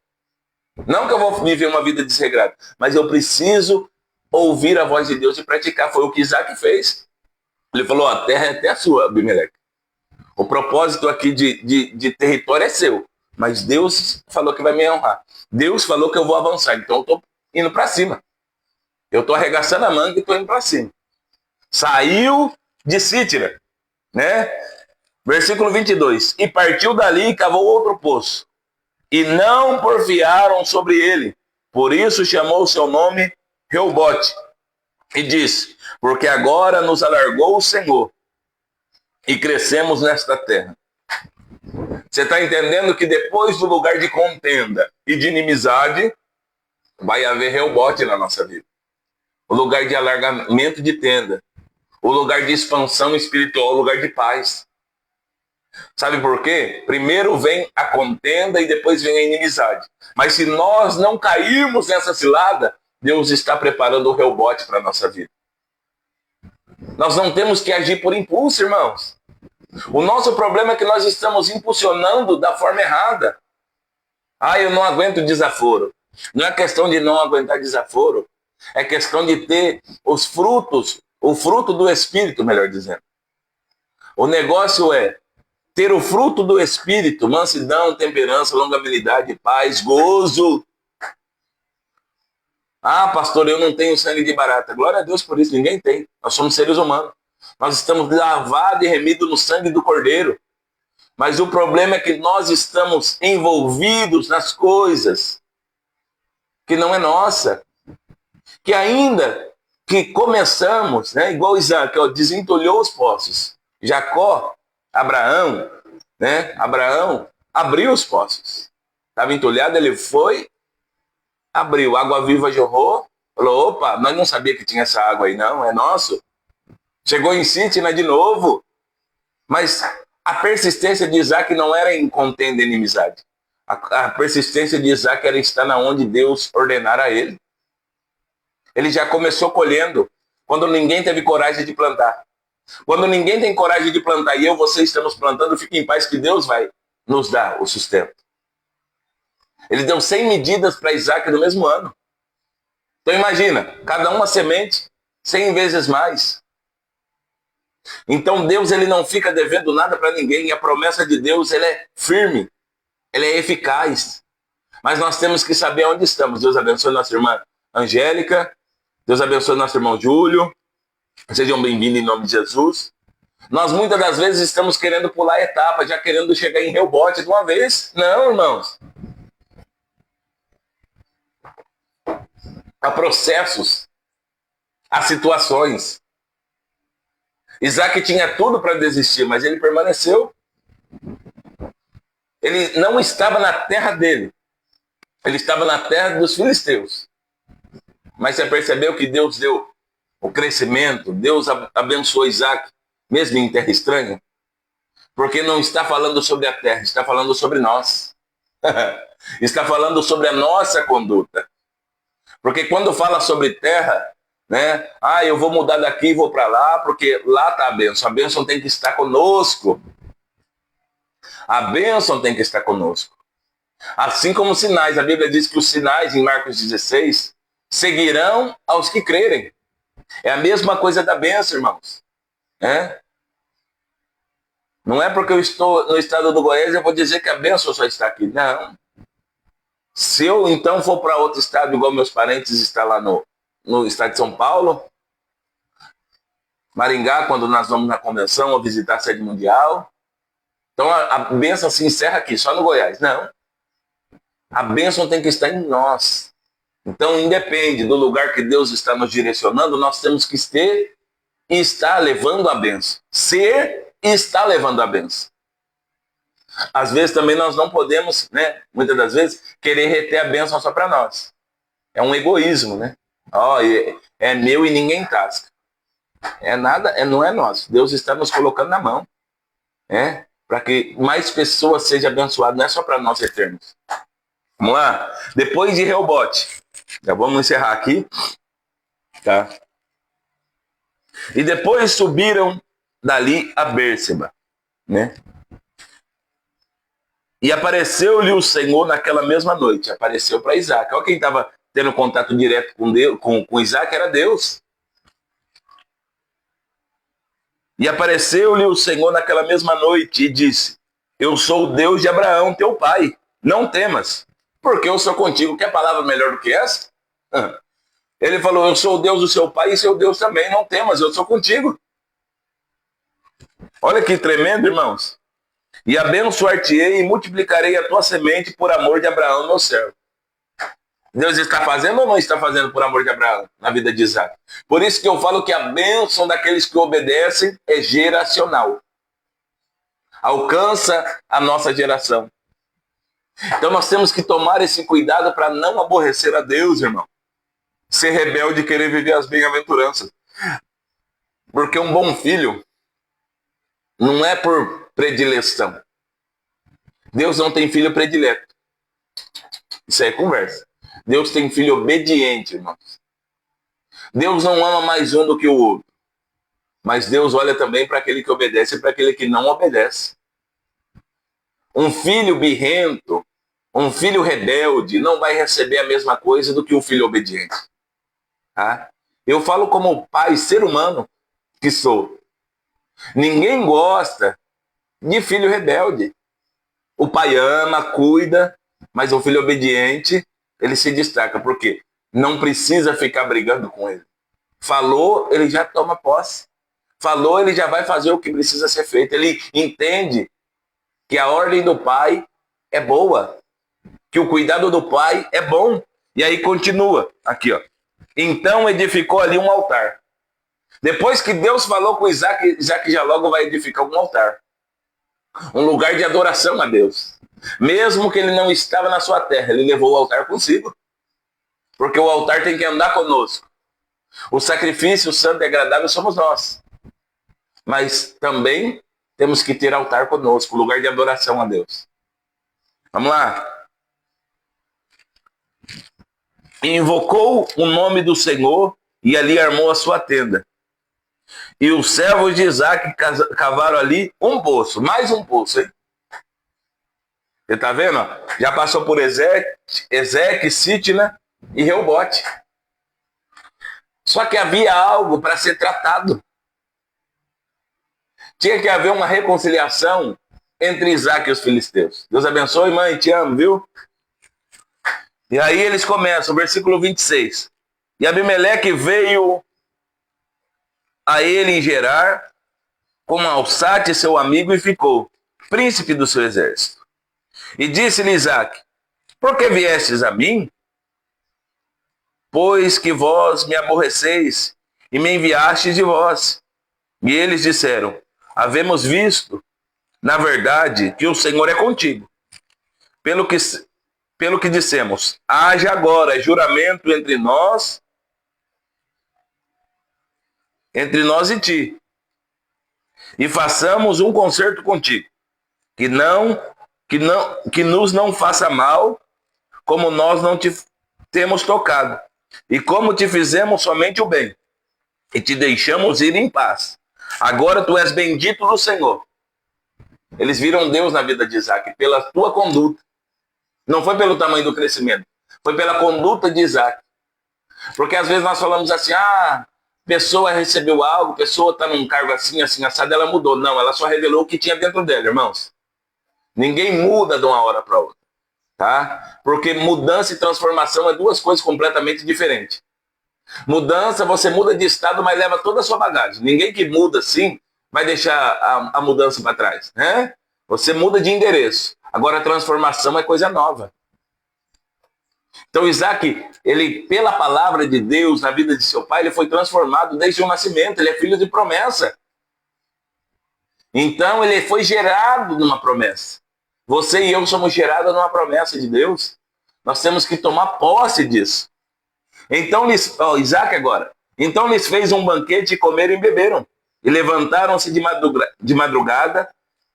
Não que eu vou viver uma vida desregrada, mas eu preciso ouvir a voz de Deus e praticar. Foi o que Isaac fez. Ele falou, a terra é até sua, Abimeleque. O propósito aqui de território é seu. Mas Deus falou que vai me honrar. Deus falou que eu vou avançar. Então eu estou indo para cima. Eu estou arregaçando a manga e estou indo para cima. Saiu de Sitna, né? Versículo 22. E partiu dali e cavou outro poço. E não porfiaram sobre ele. Por isso chamou o seu nome Reobote. E disse, porque agora nos alargou o Senhor. E crescemos nesta terra. Você está entendendo que depois do lugar de contenda e de inimizade, vai haver Reobote na nossa vida. O lugar de alargamento de tenda. O lugar de expansão espiritual, o lugar de paz. Sabe por quê? Primeiro vem a contenda e depois vem a inimizade. Mas se nós não cairmos nessa cilada, Deus está preparando o Reobote para a nossa vida. Nós não temos que agir por impulso, irmãos. O nosso problema é que nós estamos impulsionando da forma errada. Ah, eu não aguento desaforo. Não é questão de não aguentar desaforo. É questão de ter os frutos, o fruto do Espírito, melhor dizendo. O negócio é ter o fruto do Espírito, mansidão, temperança, longanimidade, paz, gozo. Ah, pastor, eu não tenho sangue de barata. Glória a Deus por isso, ninguém tem. Nós somos seres humanos. Nós estamos lavados e remidos no sangue do Cordeiro. Mas o problema é que nós estamos envolvidos nas coisas que não é nossa. Que ainda que começamos, né, igual Isaac, ó, desentulhou os poços. Jacó, Abraão abriu os poços. Estava entulhado, ele foi, abriu, água viva jorrou, falou, opa, nós não sabíamos que tinha essa água aí não, é nosso. Chegou em Sítila de novo, mas a persistência de Isaac não era em contenda e inimizade. A persistência de Isaac era estar na onde Deus ordenara a ele. Ele já começou colhendo, quando ninguém teve coragem de plantar. Quando ninguém tem coragem de plantar e você estamos plantando, fique em paz que Deus vai nos dar o sustento. Ele deu 100 medidas para Isaac no mesmo ano. Então imagina, cada uma semente, 100 vezes mais. Então Deus ele não fica devendo nada para ninguém. E a promessa de Deus ela é firme, ela é eficaz. Mas nós temos que saber onde estamos. Deus abençoe nossa irmã Angélica. Deus abençoe nosso irmão Júlio. Sejam bem-vindos em nome de Jesus. Nós muitas das vezes estamos querendo pular a etapa, já querendo chegar em rebote de uma vez. Não, irmãos. Há processos, há situações. Isaac tinha tudo para desistir, mas ele permaneceu. Ele não estava na terra dele. Ele estava na terra dos filisteus. Mas você percebeu que Deus deu o crescimento, Deus abençoou Isaac, mesmo em terra estranha? Porque não está falando sobre a terra, está falando sobre nós. Está falando sobre a nossa conduta. Porque quando fala sobre terra, né? Ah, eu vou mudar daqui e vou para lá, porque lá está a bênção. A bênção tem que estar conosco. A bênção tem que estar conosco. Assim como os sinais, a Bíblia diz que os sinais, em Marcos 16, seguirão aos que crerem. É a mesma coisa da bênção, irmãos. Não é porque eu estou no estado do Goiás, eu vou dizer que a bênção só está aqui. Não. Se eu então for para outro estado, igual meus parentes estão lá no estado de São Paulo, Maringá, quando nós vamos na convenção ou visitar a sede mundial, então a bênção se encerra aqui, só no Goiás. Não. A bênção tem que estar em nós. Então, independe do lugar que Deus está nos direcionando, nós temos que ter e estar levando a bênção. Ser e estar levando a bênção. Às vezes também nós não podemos, né, muitas das vezes, querer reter a bênção só para nós. É um egoísmo, né? É meu e ninguém tasca. Não é nosso. Deus está nos colocando na mão. Para que mais pessoas sejam abençoadas, não é só para nós eternos. Vamos lá? Depois de Reobote. Já vamos encerrar aqui. Tá? E depois subiram dali a Bérseba, né? E apareceu-lhe o Senhor naquela mesma noite. Apareceu para Isaac. Olha quem estava tendo contato direto com Deus, com Isaac, era Deus. E apareceu-lhe o Senhor naquela mesma noite e disse: eu sou o Deus de Abraão, teu pai. Não temas, porque eu sou contigo. Quer palavra melhor do que essa? Ele falou: eu sou o Deus do seu pai e seu Deus também. Não temas, eu sou contigo. Olha que tremendo, irmãos. E abençoar-te-ei e multiplicarei a tua semente por amor de Abraão, meu servo. Deus está fazendo ou não está fazendo por amor de Abraão na vida de Isaac? Por isso que eu falo que a bênção daqueles que obedecem é geracional. Alcança a nossa geração. Então nós temos que tomar esse cuidado para não aborrecer a Deus, irmão. Ser rebelde e querer viver as bem-aventuranças. Porque um bom filho não é por predileção. Deus não tem filho predileto. Isso aí é conversa. Deus tem filho obediente, irmãos. Deus não ama mais um do que o outro. Mas Deus olha também para aquele que obedece e para aquele que não obedece. Um filho birrento, um filho rebelde, não vai receber a mesma coisa do que um filho obediente. Tá? Eu falo como pai, ser humano, que sou. Ninguém gosta de filho rebelde. O pai ama, cuida, mas o filho obediente, ele se destaca. Por quê? Não precisa ficar brigando com ele. Falou, ele já toma posse. Falou, ele já vai fazer o que precisa ser feito. Ele entende que a ordem do pai é boa, que o cuidado do pai é bom. E aí continua, aqui ó. Então edificou ali um altar. Depois que Deus falou com Isaac, Isaac já logo vai edificar um altar. Um lugar de adoração a Deus. Mesmo que ele não estava na sua terra, ele levou o altar consigo. Porque o altar tem que andar conosco. O sacrifício santo e agradável somos nós. Mas também temos que ter altar conosco, lugar de adoração a Deus. Vamos lá. Invocou o nome do Senhor e ali armou a sua tenda. E os servos de Isaac cavaram ali um poço, mais um poço, hein? Você tá vendo? Já passou por Ezeque, Sitna e Reobote. Só que havia algo para ser tratado. Tinha que haver uma reconciliação entre Isaac e os filisteus. Deus abençoe, mãe, te amo, viu? E aí eles começam, versículo 26. E Abimeleque veio a ele em Gerar, com Alçate, seu amigo, e ficou príncipe do seu exército. E disse-lhe Isaac: por que viestes a mim? Pois que vós me aborreceis e me enviastes de vós. E eles disseram: havemos visto, na verdade, que o Senhor é contigo. Pelo que dissemos, haja agora juramento entre nós e ti, e façamos um concerto contigo, que nos não faça mal, como nós não te temos tocado, e como te fizemos somente o bem, e te deixamos ir em paz. Agora tu és bendito do Senhor. Eles viram Deus na vida de Isaac pela tua conduta. Não foi pelo tamanho do crescimento, foi pela conduta de Isaac. Porque às vezes nós falamos assim, pessoa recebeu algo, pessoa está num cargo assim, assim, assado, ela mudou. Não, ela só revelou o que tinha dentro dela, irmãos. Ninguém muda de uma hora para outra, tá? Porque mudança e transformação é duas coisas completamente diferentes. Mudança, você muda de estado, mas leva toda a sua bagagem. Ninguém que muda assim vai deixar a mudança para trás, né? Você muda de endereço. Agora a transformação é coisa nova. Então Isaac, ele, pela palavra de Deus na vida de seu pai, ele foi transformado desde o nascimento. Ele é filho de promessa. Então ele foi gerado numa promessa. Você e eu somos gerados numa promessa de Deus. Nós temos que tomar posse disso. Então, Isaac agora. Então lhes fez um banquete e comeram e beberam. E levantaram-se de madrugada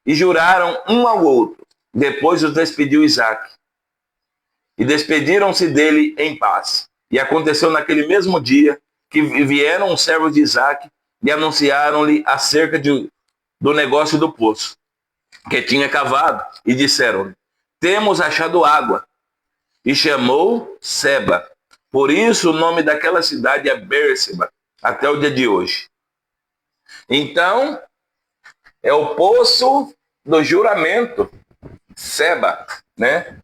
e juraram um ao outro. Depois os despediu Isaac. E despediram-se dele em paz. E aconteceu naquele mesmo dia que vieram os servos de Isaac e anunciaram-lhe acerca do negócio do poço que tinha cavado. E disseram-lhe: temos achado água. E chamou Seba. Por isso o nome daquela cidade é Bérseba, até o dia de hoje. Então, é o poço do juramento, Seba, né?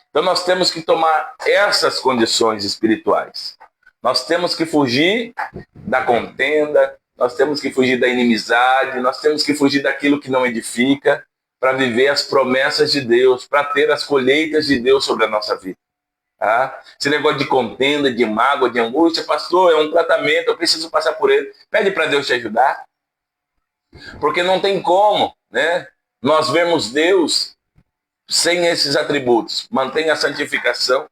Então nós temos que tomar essas condições espirituais. Nós temos que fugir da contenda, nós temos que fugir da inimizade, nós temos que fugir daquilo que não edifica, para viver as promessas de Deus, para ter as colheitas de Deus sobre a nossa vida. Tá? Esse negócio de contenda, de mágoa, de angústia, pastor, é um tratamento, eu preciso passar por ele. Pede para Deus te ajudar. Porque não tem como, né, nós vermos Deus sem esses atributos. Mantenha a santificação,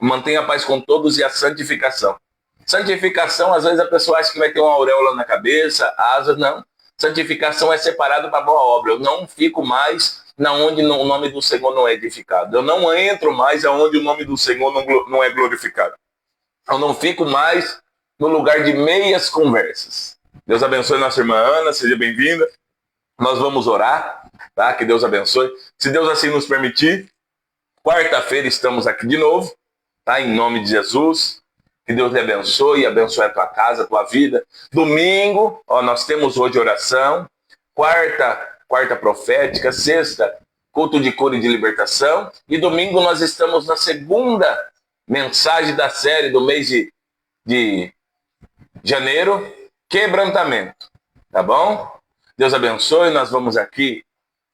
mantenha a paz com todos e a santificação. Santificação, às vezes a pessoa acha que vai ter uma auréola na cabeça, asas, não. Santificação é separado para boa obra. Eu não fico mais onde o nome do Senhor não é edificado. Eu não entro mais aonde o nome do Senhor não é glorificado. Eu não fico mais no lugar de meias conversas. Deus abençoe nossa irmã Ana, seja bem-vinda. Nós vamos orar, tá? Que Deus abençoe. Se Deus assim nos permitir, quarta-feira estamos aqui de novo, tá? Em nome de Jesus. Que Deus lhe abençoe, abençoe a tua casa, a tua vida. Domingo, ó, nós temos hoje oração. Quarta profética. Sexta, culto de cura e de libertação. E domingo nós estamos na segunda mensagem da série do mês de janeiro, quebrantamento. Tá bom? Deus abençoe. Nós vamos aqui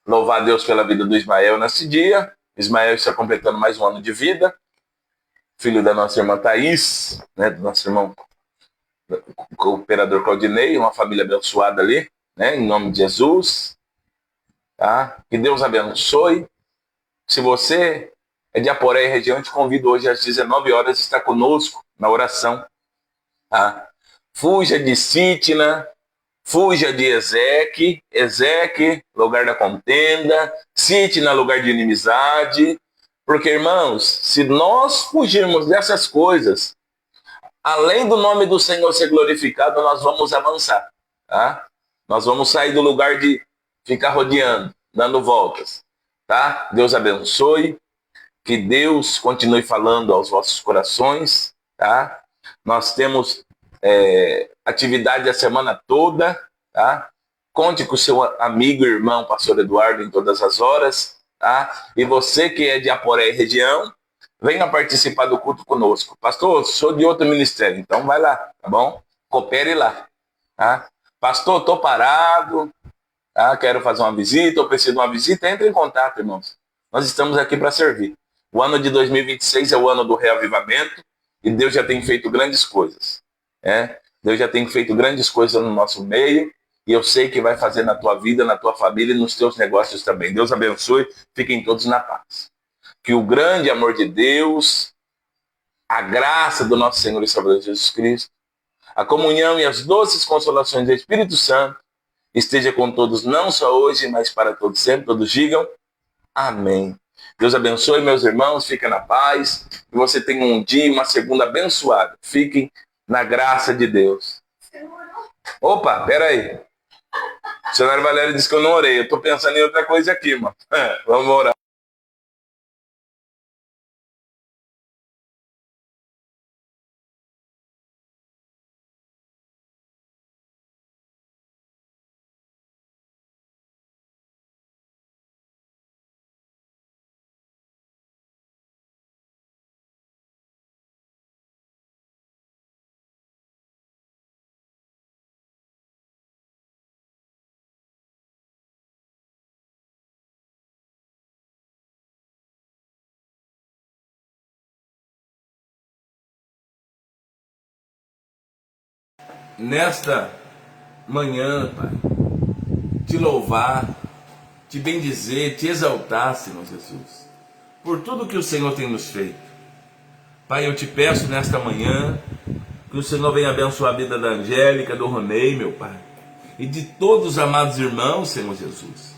louvar a Deus pela vida do Ismael nesse dia. Ismael está completando mais um ano de vida. Filho da nossa irmã Thaís, né, do nosso irmão cooperador Claudinei, uma família abençoada ali, né, em nome de Jesus. Tá? Que Deus abençoe. Se você é de Aporé e região, eu te convido hoje às 19 horas a estar conosco na oração. Tá? Fuja de Sitna, fuja de Ezeque, lugar da contenda, Sitna, lugar de inimizade. Porque, irmãos, se nós fugirmos dessas coisas, além do nome do Senhor ser glorificado, nós vamos avançar. Tá? Nós vamos sair do lugar de ficar rodeando, dando voltas. Tá? Deus abençoe. Que Deus continue falando aos vossos corações. Tá? Nós temos atividade a semana toda. Tá? Conte com o seu amigo e irmão, pastor Eduardo, em todas as horas. Tá? E você que é de Aporé e região, venha participar do culto conosco. Pastor, sou de outro ministério, então vai lá, tá bom? Coopere lá. Tá? Pastor, estou parado, tá? Quero fazer uma visita, ou preciso de uma visita, entre em contato, irmãos. Nós estamos aqui para servir. O ano de 2026 é o ano do reavivamento e Deus já tem feito grandes coisas. Deus já tem feito grandes coisas no nosso meio. E eu sei que vai fazer na tua vida, na tua família e nos teus negócios também. Deus abençoe. Fiquem todos na paz. Que o grande amor de Deus, a graça do nosso Senhor e Salvador Jesus Cristo, a comunhão e as doces consolações do Espírito Santo esteja com todos, não só hoje, mas para todos sempre. Todos digam amém. Deus abençoe, meus irmãos. Fiquem na paz. Que você tenha um dia e uma segunda abençoada. Fiquem na graça de Deus. Opa, peraí. O missionário Valério disse que eu não orei. Eu estou pensando em outra coisa aqui, mano. Vamos orar. Nesta manhã, Pai, te louvar, te bendizer, te exaltar, Senhor Jesus, por tudo que o Senhor tem nos feito. Pai, eu te peço nesta manhã que o Senhor venha abençoar a vida da Angélica, do Ronei, meu Pai, e de todos os amados irmãos, Senhor Jesus.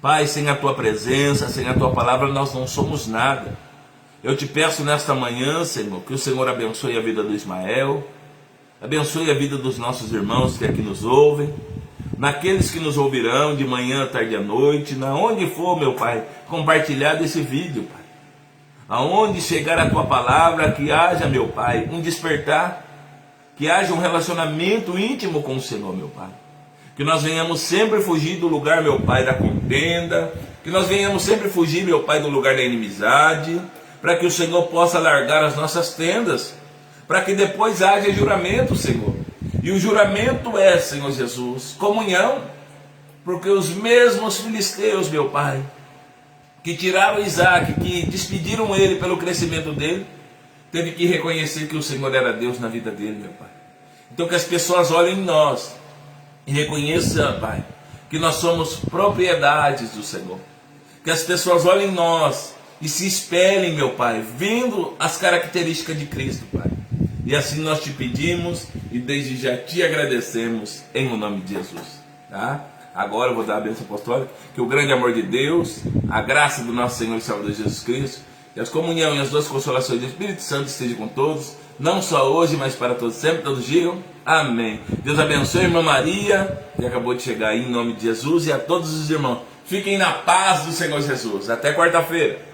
Pai, sem a tua presença, sem a tua palavra, nós não somos nada. Eu te peço nesta manhã, Senhor, que o Senhor abençoe a vida do Ismael, abençoe a vida dos nossos irmãos que aqui nos ouvem, naqueles que nos ouvirão de manhã, tarde e à noite, na onde for, meu Pai, compartilhar desse vídeo, Pai. Aonde chegar a tua palavra, que haja, meu Pai, um despertar, que haja um relacionamento íntimo com o Senhor, meu Pai. Que nós venhamos sempre fugir do lugar, meu Pai, da contenda, que nós venhamos sempre fugir, meu Pai, do lugar da inimizade, para que o Senhor possa largar as nossas tendas, para que depois haja juramento, Senhor. E o juramento é, Senhor Jesus, comunhão, porque os mesmos filisteus, meu Pai, que tiraram Isaac, que despediram ele pelo crescimento dele, teve que reconhecer que o Senhor era Deus na vida dele, meu Pai. Então que as pessoas olhem em nós e reconheçam, Pai, que nós somos propriedades do Senhor. Que as pessoas olhem em nós e se espelhem, meu Pai, vendo as características de Cristo, Pai. E assim nós te pedimos e desde já te agradecemos em nome de Jesus. Tá? Agora eu vou dar a bênção apostólica. Que o grande amor de Deus, a graça do nosso Senhor e Salvador Jesus Cristo, e as comunhão e as duas consolações do Espírito Santo estejam com todos, não só hoje, mas para todos sempre. Todos digam amém. Deus abençoe a irmã Maria, que acabou de chegar aí em nome de Jesus, e a todos os irmãos. Fiquem na paz do Senhor Jesus. Até quarta-feira.